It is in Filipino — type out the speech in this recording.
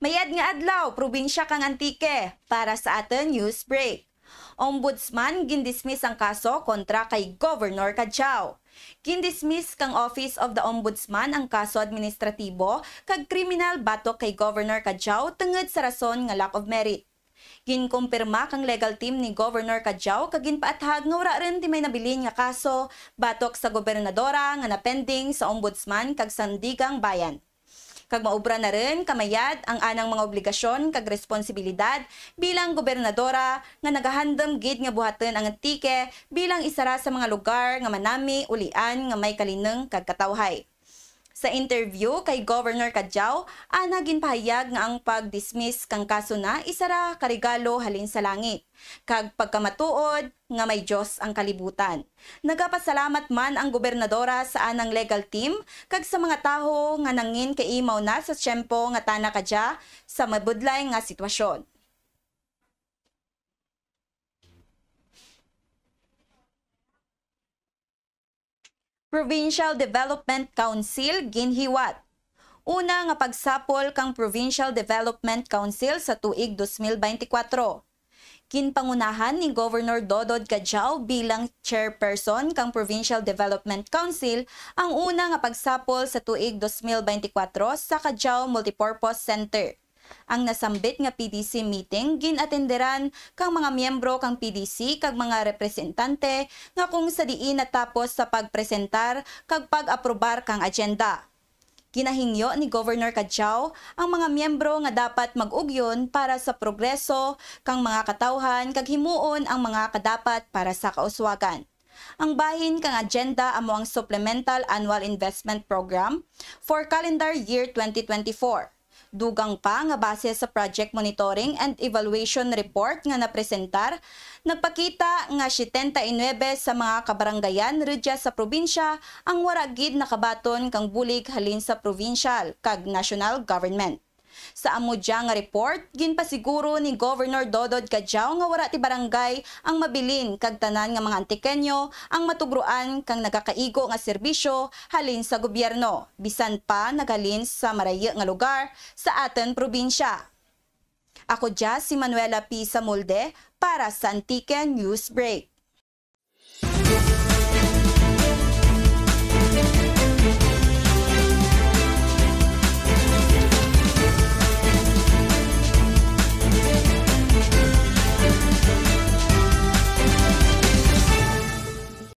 Mayad nga adlaw, probinsya kang Antique para sa aton news break. Ombudsman gindismiss ang kaso kontra kay Governor Kadzhiao. Gindismiss kang Office of the Ombudsman ang kaso administratibo kag kriminal batok kay Governor Kadzhiao tungod sa rason nga lack of merit. Ginkumpirma kang legal team ni Governor Kadzhiao kag ginpaathag nga wala rin ti may nabilin nga kaso batok sa gobernadora nga napending sa ombudsman kag sandigang bayan. Kag maubra na rin kamayad ang anang mga obligasyon kag responsibilidad bilang gobernadora nga nagahandom gid nga buhaton ang Antique bilang isara sa mga lugar nga manami ulian nga may kalineng kag katawhay. Sa interview kay Governor Kadzhiao, ana ginpahayag nga ang pag-dismiss kang kaso na isara karigalo halin sa langit. Kag pagkamatuod nga may Diyos ang kalibutan. Nagapasalamat man ang gobernadora sa anang legal team kag sa mga taho nga nangin kaimaw na sa tiyempo nga tana kadya sa mabudlay nga sitwasyon. Provincial Development Council ginhiwat. Una nga pagsapol kang Provincial Development Council sa tuig 2024. Ginpangunahan ni Governor Dodod Kadzhiao bilang chairperson kang Provincial Development Council ang una nga pagsapol sa tuig 2024 sa Kadzhiao Multipurpose Center. Ang nasambit nga PDC meeting ginatenderan kang mga miyembro kang PDC kag mga representante nga kung sa diin natapos sa pagpresentar kag pag-aprobar kang agenda. Ginahingyo ni Governor Kadzhiao ang mga miyembro nga dapat mag-ugyon para sa progreso kang mga katawhan kag himuon ang mga kadapat para sa kauswagan. Ang bahin kang agenda amo ang Supplemental Annual Investment Program for calendar year 2024. Dugang pa nga base sa Project Monitoring and Evaluation Report nga napresentar, nagpakita nga 79 sa mga kabaranggayan rudya sa probinsya ang wara gid nakabaton kang bulig halin sa provincial kag national government. Sa amudya nga report, ginpasiguro ni Governor Dodod Kadzhiao nga wara ti barangay ang mabilin kag tanan nga mga Antiqueño ang matugruan kang nagakaigo nga serbisyo halin sa gobyerno, bisan pa naghalin sa marayo nga lugar sa aton probinsya. Ako dya si Manuela P. Samulde para sa Antique News Break.